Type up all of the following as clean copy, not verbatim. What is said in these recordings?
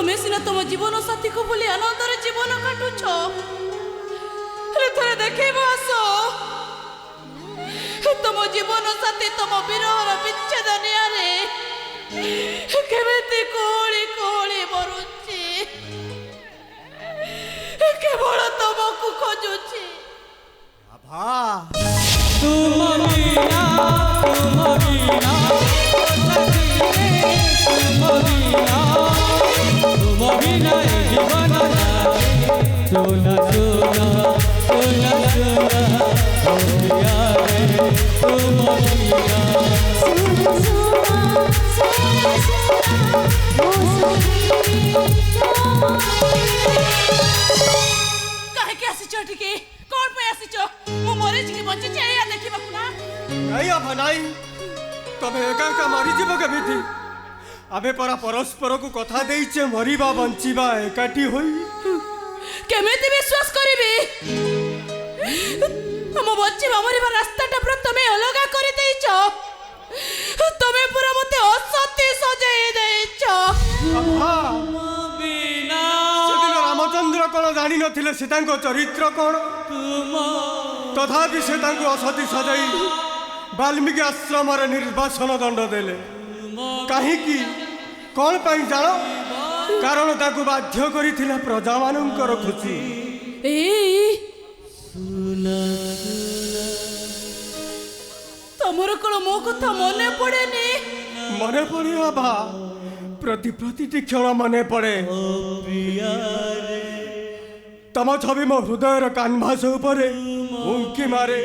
तमें सीना तुम जीवन साथी को बोली आनंदर जीवन काटुछ थे देखेब आस तुम जीवन साथी तुम विरहर विच्छेद निआरे केमिति कोहली कोहली मरुची केवल तुमको खोजुची आभा तुम बिना जीवन सोना सोना सोना सोना तुम काहे के आसी चटिके कोन पे आसी छ मु मरे जी बंचे छ या देखिबा कुना नहीं आभा नहीं तबे एका एका मारी जीव केमिति आबे परा परस्पर को कथा देइचे मरिबा बंचिबा एकाठी होई केमिति विश्वास करिबे हम बंचिबा मरिबा रास्ताटा पर तमे अलगा करि देइछ तमे पूरा मते असत्य सजाई देइछ आभा बिना सेदिन रामचंद्र कोन जानि नथिले सीतांको चरित्र कोन तथापि से तांको असती सजाई वाल्मीकि आश्रम रे निर्वासन दंड देले कहीं कौन पाई जान कारण ताकू बाध्य करिथिला प्रजा मानकर खुशी तमर कोन मो कथा मने पड़ेनी मने पड़े आभा प्रतिटी क्षण मने पड़े तम छवि मो हृदय कानभास उपरे उंकी मारे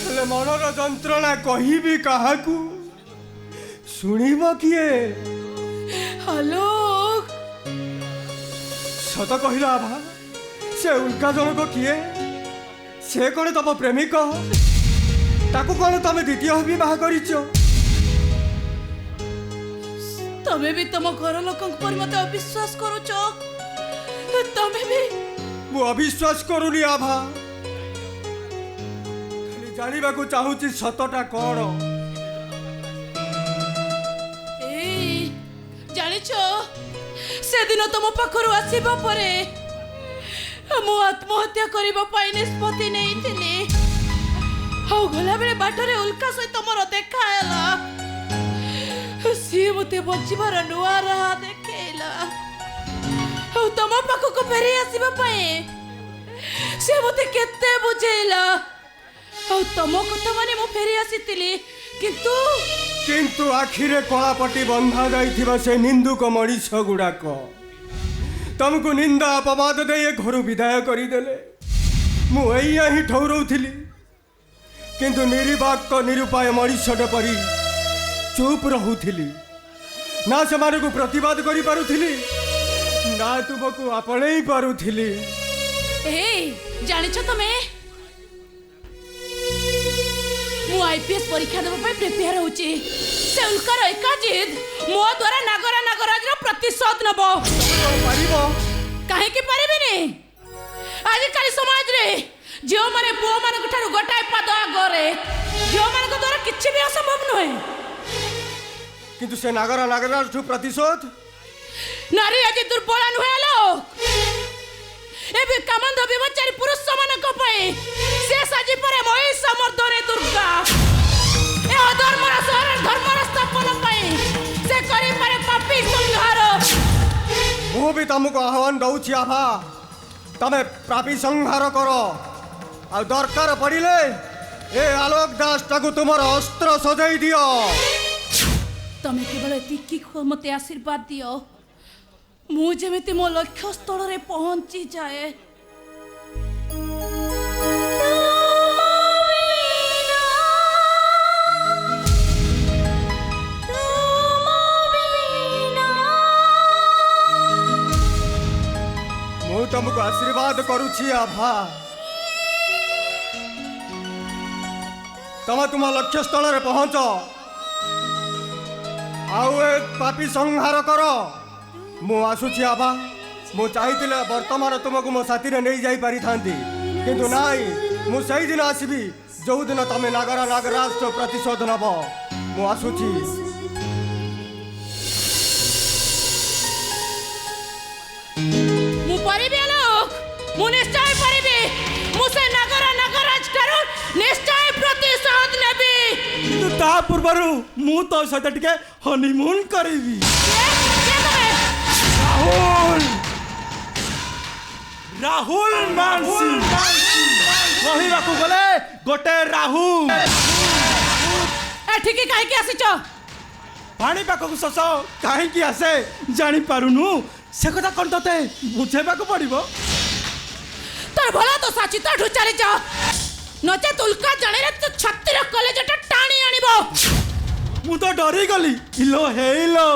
हेले मनर जंत्रणा कहिबी काहाकू सुनिब किए हेलो सत कहला आभा से उल्का जनक किए से कौन तम प्रेमिक ताकू कौन तमे द्वितीय विवाह करिछ तमे भी तुम घर लोक पर मते अविश्वास करूछ तमे भी मु अविश्वास करूनी आभा खाली जानिबा को चाहूची सतटा कौन से दिन तुम पाखरु आसीबा परे मु आत्महत्या करिबा पाई निष्पत्ति नेइथिली हाउ गला बेले बाटरे उल्का सहित मोर देखा हैला सी मते बचिबार नुआ रहा देखेला हाउ तुम पाखको फेरी आसीबा पाई से मते केते बुझेला हाउ तुम कथा माने मु फेरी आसीतिली किंतु आखिरे कलापटी बंधा जाइथिबा से निंदुक मणिष गुड़ाक तुमको निंदा अपवाद दे घर विदाय करदेले मुझे ही ठौरौली किंतु निरीवाक निरुपाय मणिषटे परी चुप रहूली ना से प्रतिवाद करि पारुथिली ना तुमको आपणे पारुथिली जानिछ तमे मु आईपीएस परीक्षा देबा पे प्रिपेयर होची से उल्कार एका जिद मो द्वारा नागराज रो प्रतिशोध नबो पारिबो काहे कि पारिबेनी आज काली समाज रे जो माने पुओ मान ठारू गोटाय पाद आगरे जो मान को द्वारा किछि भी असंभव नहे किंतु से नागराज ठू प्रतिशोध नारी आज दुर्बल नहेलो एबे कामंद विवचारी पुरुष मान को पई से साजी परे महिष मर्दने दुर्गा ए अधर्मर शहर धर्मर स्थापन पई से करी परे पापी संहार मु भी तुमको आह्वान दउछि आभा तमे पापी संहार करो आ दरकार पड़िले ए आलोक दास ताकू तुमर अस्त्र सजाई दियो तमे केवल एतिकी मते आशीर्वाद दियो मु जेमिति मो लक्ष्य स्थल रे पहुंची जाए मु तुमको आशीर्वाद करुछि आभा तमे तुम लक्ष्य स्थल रे पहुंच आउ ए पापी संहार करो मु आसुछि आभा मु चाहिथिले वर्तमान तुमको मो साथी रे नहीं जाई पारि थांती किंतु नाई मु सही दिन आसीबी जो दिन तमे नागराज तो प्रतिशोध नब मु आसुछि मु निश्चय परिबी मुसे नगर नगराज ठारू निश्चय प्रतिशोध नेबी तू ता पूर्वरु मु तो सहित टिके हनीमून करिवी राहुल राहुल मानसी कहिबाकू गले गोटे राहुल एठिकी काहे की आसीच पानी पाखक शश कहीं आसे जानी पारुनु से कथा कौन तते बुझेबाकू पड़िबो तोर भला तो साची तो ढुचारी जा नचे तुलका जाने रे तू छत्तीर कॉलेजटा टाणी आनिबो मु तो डरी गली इलो हेलो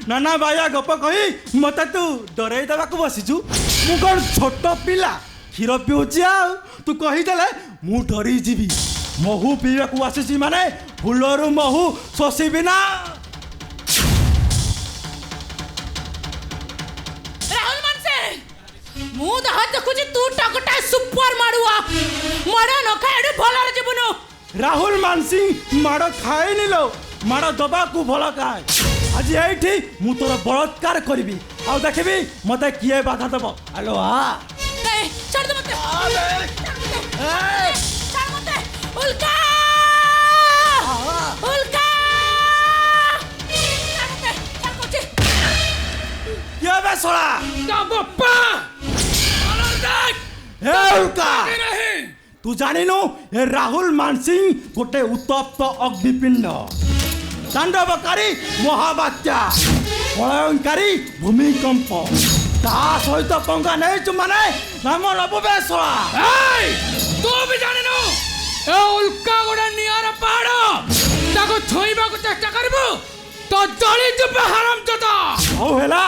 नाना बाया गप कही मते तू डराई देबाकू बसिचु मु कोन छोट पिला क्षीर पिउची आ तू कही देले मु डरी जीवी महू पीवाकू आसीची माने फुलरू महू शोषिबी ना राहुल मानसे मु दह देखुची तू टकटा सुपर माडुआ मडा न खाएडु भलर जीवनु राहुल मानसी माड़ खाए निलो माड़ दबाकू भल खाए आज ये मु तोर बलात्कार करी आ देखी मत किए बाधा दब आलो आ छोड़ दे मते छोड़ मते उल्का उल्का छोड़ मते छोड़ कोची क्या बे सोला का बप्पा अलर देख हे उल्का तू जानी नु ए राहुल मानसिंह गोटे उत्तप्त अग्निपिंड तांडवकारी महाबात्या प्रलयंकारी भूमिकंप ता सहित पंगा नहीं तू माने नाम नबबे सोला तू भी जाने नो ए उल्का गोडा नियार पहाड़ ताको छोइबा को चेष्टा करबो तो जली जब हराम जदा हो हेला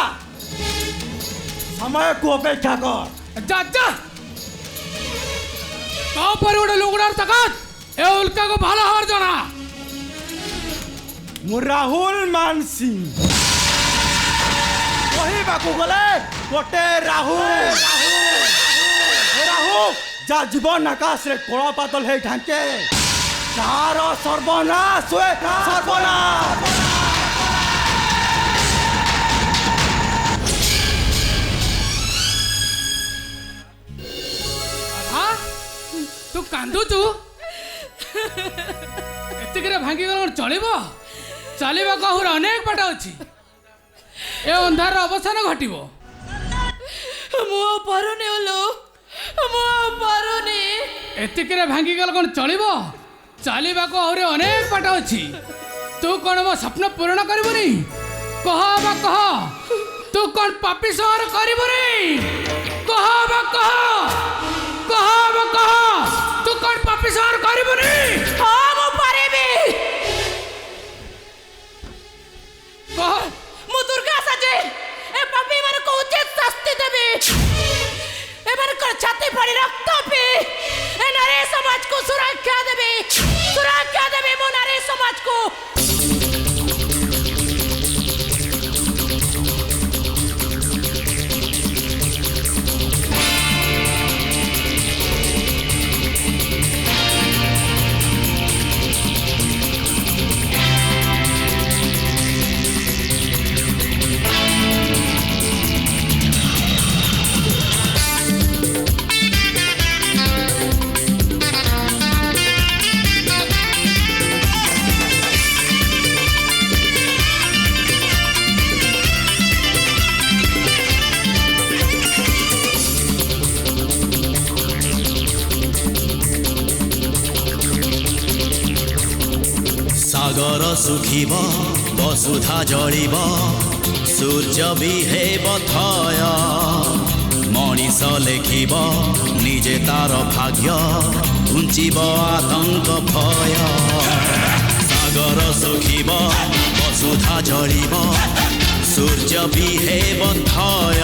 समय को अपेक्षा कर जा जा तो पर गोडा लुगडार तकात ए उल्का को भाला हर जना मु राहुल मानसिंह कहिबाकू गले गोटे राहुल राहुल जा जीवन आकाश रे कोड़ा पातल है ढांके तार सर्वनाश हुए सर्वनाश हां तू कांदू तू एतिकरे भांगी गल चलिबो चलिबा कहूर अनेक बाट अछि ए अंधार अवसान घटिबो मु पारुनी ओलो मु पारुनी एतिकरे भांगी गल कोन चलिबो चलिबा कहूर अनेक बाट अछि तू कोन मो स्वप्न पूर्ण करबुनी कह बा कह तू कोन पापी सहर करबुनी कह बा कह तू कोन पापी सहर करबुनी हां मु पारेबी कह मु दुर्गा सजे ए पापी मन को उचित शास्ति देबी ए मन को छाती फाड़ी रक्त पी ए नारी समाज को सुरक्षा देबी मु नारी समाज को सागर सुखिब वसुधा जलिब सूर्य भी हेब थय मनीष लेखिब निजे तार भाग्य घुंचिब आतंक भय सागर सुखिब वसुधा जलिब सूर्य भी हेब थय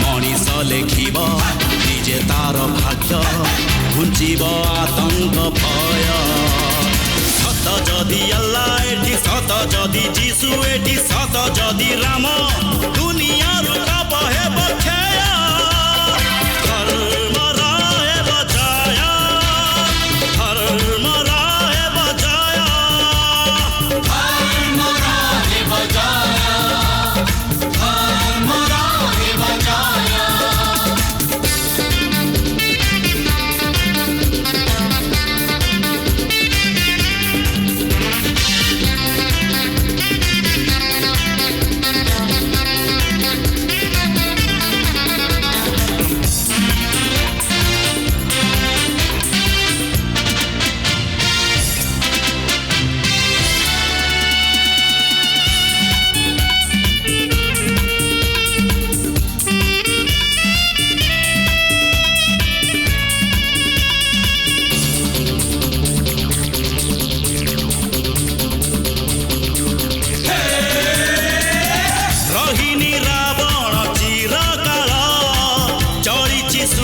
मनीष लेखिब निजे तार भाग्य घुंचिब आतंक भय सत जदि अल्लाह एठी सत जदि जीशु एठी सत जदि राम दुनिया पाप हेब क्षय धर्म रहे बचाय धर्म रहे बचाय धर्म रहे बचाय धर्म रहे बचाय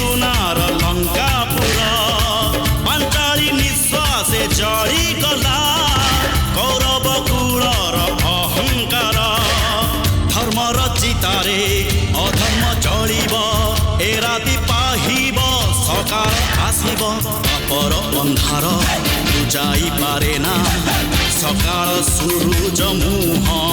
ସୁନାର ଲଙ୍କାପୁର ପାଞ୍ଚାଳି ନିଶ୍ୱାସେ ଜଳିଗଲା କୌରବ କୁଳର ଅହଙ୍କାର ଧର୍ମର ଚିତାରେ ଅଧର୍ମ ଜଳିବ ଏ ରାତି ପାହିବ ସକାଳ ଆସିବ ପାପର ଅନ୍ଧାର ବୁଝାଇପାରେ ନା ସକାଳ ସୂରୁଜ ମୁହଁ